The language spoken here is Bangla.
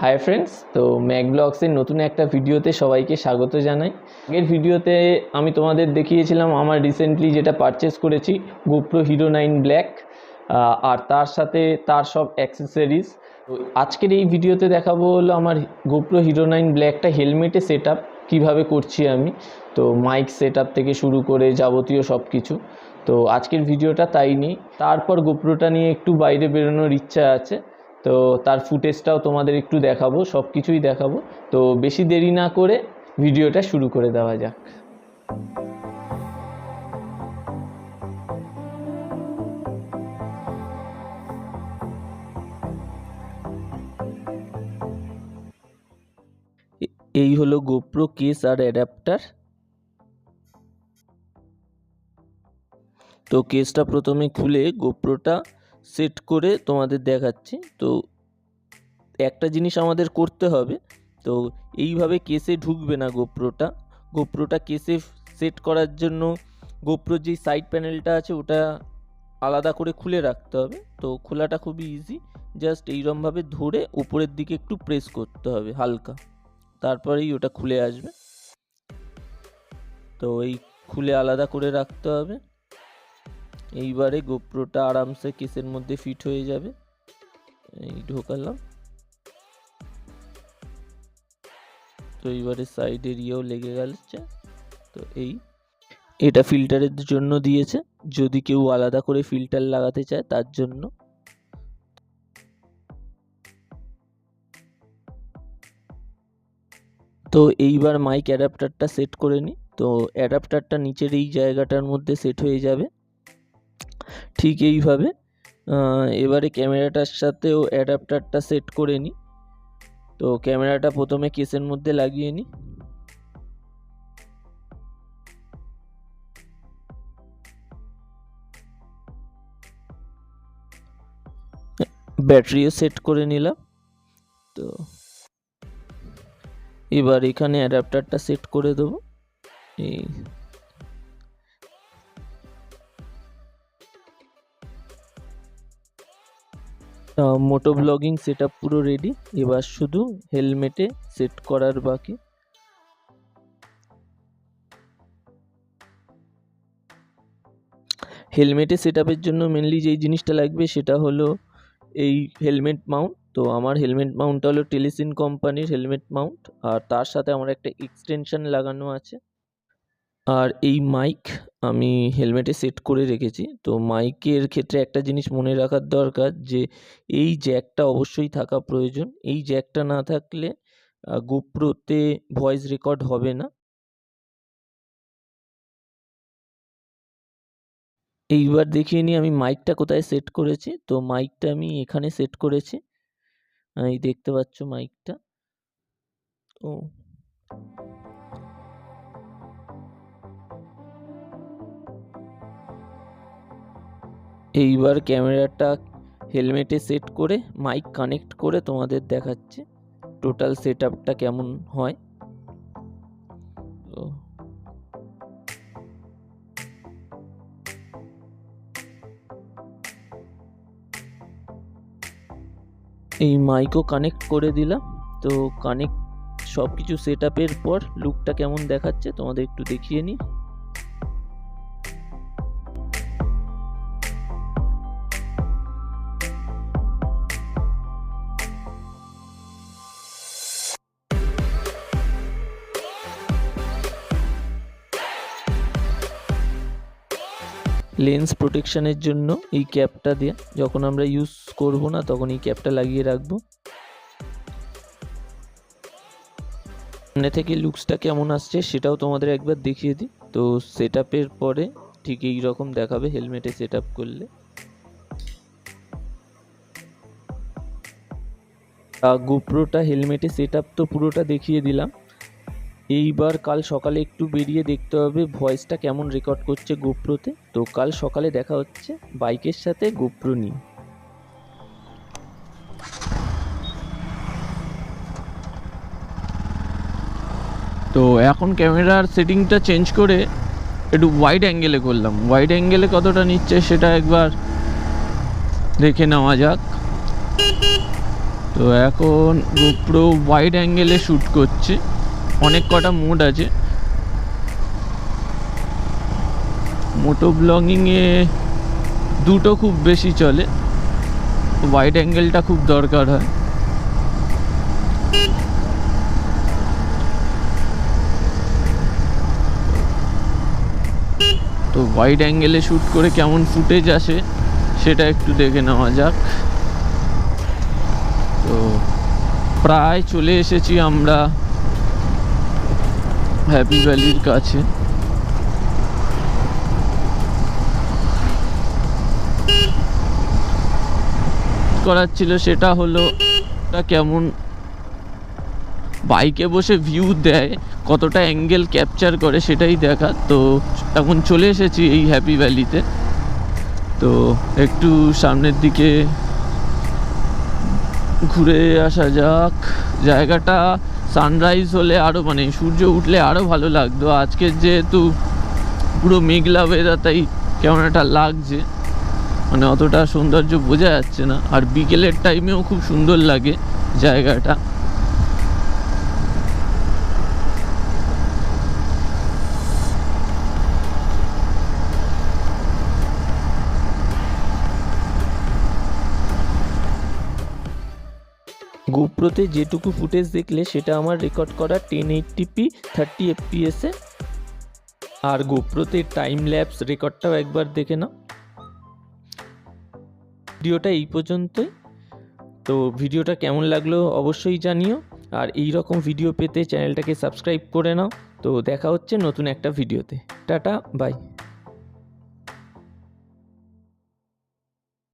হাই ফ্রেন্ডস, তো ম্যাক ব্লগসের নতুন একটা ভিডিওতে সবাইকে স্বাগত জানাই। আগের ভিডিওতে আমি তোমাদের দেখিয়েছিলাম আমার রিসেন্টলি যেটা পারচেস করেছি, গোপ্রো হিরো 9 ব্ল্যাক, আর তার সাথে তার সব অ্যাক্সেসরিজ। তো আজকের এই ভিডিওতে দেখাবো হলো আমার গোপ্রো হিরো 9 ব্ল্যাকটা হেলমেটে সেট আপ কীভাবে করছি আমি। তো মাইক সেট আপ থেকে শুরু করে যাবতীয় সব কিছু। তো আজকের ভিডিওটা তাই নিয়ে, তারপর গোপ্রোটা নিয়ে একটু বাইরে বেরোনোর ইচ্ছা আছে, তো তার ফুটেজটাও তোমাদের একটু দেখাবো, সব কিছুই দেখাবো। তো বেশি দেরি না করে ভিডিওটা শুরু করে দেওয়া যাক। এই হলো গোপ্রো কেস আর অ্যাডাপ্টার। তো কেসটা প্রথমে খুলে গোপ্রোটা সেট করে তোমাদের দেখাচ্ছি। তো একটা জিনিস আমাদের করতে হবে, তো এইভাবে কেসে ঢুকবে না গোপ্রোটা কেসে সেট করার জন্য গোপ্রোর যেই সাইড প্যানেলটা আছে ওটা আলাদা করে খুলে রাখতে হবে। তো খোলাটা খুবই ইজি, জাস্ট এইরকমভাবে ধরে উপরের দিকে একটু প্রেস করতে হবে হালকা, তারপরেই ওটা খুলে আসবে। তো এই খুলে আলাদা করে রাখতে হবে। এইবারে গোপ্রোটা আরামসে কেসের মধ্যে ফিট হয়ে যাবে। এই ঢোকালাম। তো এইবারে সাইড এরিয়াও লেগে গেছে। তো এটা ফিল্টারের জন্য দিয়েছে, যদি কেউ আলাদা করে ফিল্টার লাগাতে চায় তার জন্য। তো এইবার মাইক অ্যাডাপ্টারটা সেট করে নিই। তো অ্যাডাপ্টারটা নিচের এই জায়গাটার মধ্যে সেট হয়ে যাবে ঠিক এইভাবে। এবারে ক্যামেরাটার সাথেও অ্যাডাপ্টারটা সেট করে নিই। তো ক্যামেরাটা প্রথমে কেসের মধ্যে লাগিয়ে নিই। ব্যাটারিও সেট করে নিলাম। তো এবার এখানে অ্যাডাপ্টারটা সেট করে দেবো। এই মোটো ব্লগিং সেট আপ পুরো রেডি, এবার শুধু হেলমেটে সেট করার বাকি। হেলমেটে সেট আপের জন্য মেনলি যেই জিনিসটা লাগবে সেটা হলো এই হেলমেট মাউন্ট। তো আমার হেলমেট মাউন্টটা হলো টেলিসিন কোম্পানির হেলমেট মাউন্ট, আর তার সাথে আমার একটা এক্সটেনশন লাগানো আছে। আর এই মাইক আমি হেলমেটে সেট করে রেখেছি। তো মাইকের ক্ষেত্রে একটা জিনিস মনে রাখার দরকার, যে এই জ্যাকটা অবশ্যই থাকা প্রয়োজন। এই জ্যাকটা না থাকলে গোপ্রোতে ভয়েস রেকর্ড হবে না। এইবার দেখিয়ে নিই আমি মাইকটা কোথায় সেট করেছি। তো মাইকটা আমি এখানে সেট করেছি, এই দেখতে পাচ্ছ মাইকটা। তো এইবার ক্যামেরাটা হেলমেটে সেট করে মাইক কানেক্ট করে তোমাদের দেখাচ্ছি টোটাল সেট আপটা কেমন হয়। তো এই মাইকও কানেক্ট করে দিলাম। তো কানেক্ট সব কিছু সেট আপের পর লুকটা কেমন দেখাচ্ছে তোমাদের একটু দেখিয়ে নিই। লেন্স প্রোটেকশনের জন্য এই ক্যাপটা দিয়ে যখন আমরা ইউজ করব না তখন এই ক্যাপটা লাগিয়ে রাখবো। সামনে থেকে লুকসটা কেমন আসছে সেটাও তোমাদের একবার দেখিয়ে দিই। তো সেট আপের পরে ঠিক এই রকম দেখাবে হেলমেটে সেট আপ করলে। গোপ্রোটা হেলমেটে সেট আপ তো পুরোটা দেখিয়ে দিলাম। এইবার কাল সকালে একটু বেরিয়ে দেখতে হবে ভয়েসটা কেমন রেকর্ড করছে গোপ্রোতে। তো কাল সকালে দেখা হচ্ছে বাইকের সাথে গোপ্রো নিয়ে। তো এখন ক্যামেরার সেটিংটা চেঞ্জ করে একটু ওয়াইড অ্যাঙ্গেলে করলাম। ওয়াইড অ্যাঙ্গেলে কতটা নিচ্ছে সেটা একবার দেখে নেওয়া যাক। তো এখন গোপ্রো ওয়াইড অ্যাঙ্গেলে শ্যুট করছে, অনেক কটা মোড আছে। মোটো ব্লগিংয়ে দুটো খুব বেশি চলে, ওয়াইড অ্যাঙ্গেলটা খুব দরকার হয়। তো ওয়াইড অ্যাঙ্গেলে শ্যুট করে কেমন ফুটেজ আসে সেটা একটু দেখে নেওয়া যাক। তো প্রায় চলে এসেছি আমরা হ্যাপি ভ্যালির কাছে। করার ছিল সেটা হলো কেমন বাইকে বসে ভিউ দেয়, কতটা অ্যাঙ্গেল ক্যাপচার করে সেটাই দেখা। তো এখন চলে এসেছি এই হ্যাপি ভ্যালিতে। তো একটু সামনের দিকে ঘুরে আসা যাক। জায়গাটা সানরাইজ হলে আরও মানে সূর্য উঠলে আরও ভালো লাগতো। আজকের যেহেতু পুরো মেঘলা ওয়েদার, তাই কেমন একটা লাগছে, মানে অতটা সৌন্দর্য বোঝা যাচ্ছে না। আর বিকেলের টাইমেও খুব সুন্দর লাগে জায়গাটা। গোপ্রোতে যেটুকু ফুটেজ দেখলে সেটা আমার রেকর্ড করা 1080p 30 fps-এ। আর গোপ্রোতে টাইম ল্যাপস রেকর্ডটাও একবার দেখে নাও। ভিডিওটা এই পর্যন্তই। তো ভিডিওটা কেমন লাগলো অবশ্যই জানিও, আর এই রকম ভিডিও পেতে চ্যানেলটাকে সাবস্ক্রাইব করে নাও। তো দেখা হচ্ছে নতুন একটা ভিডিওতে। Tata, by.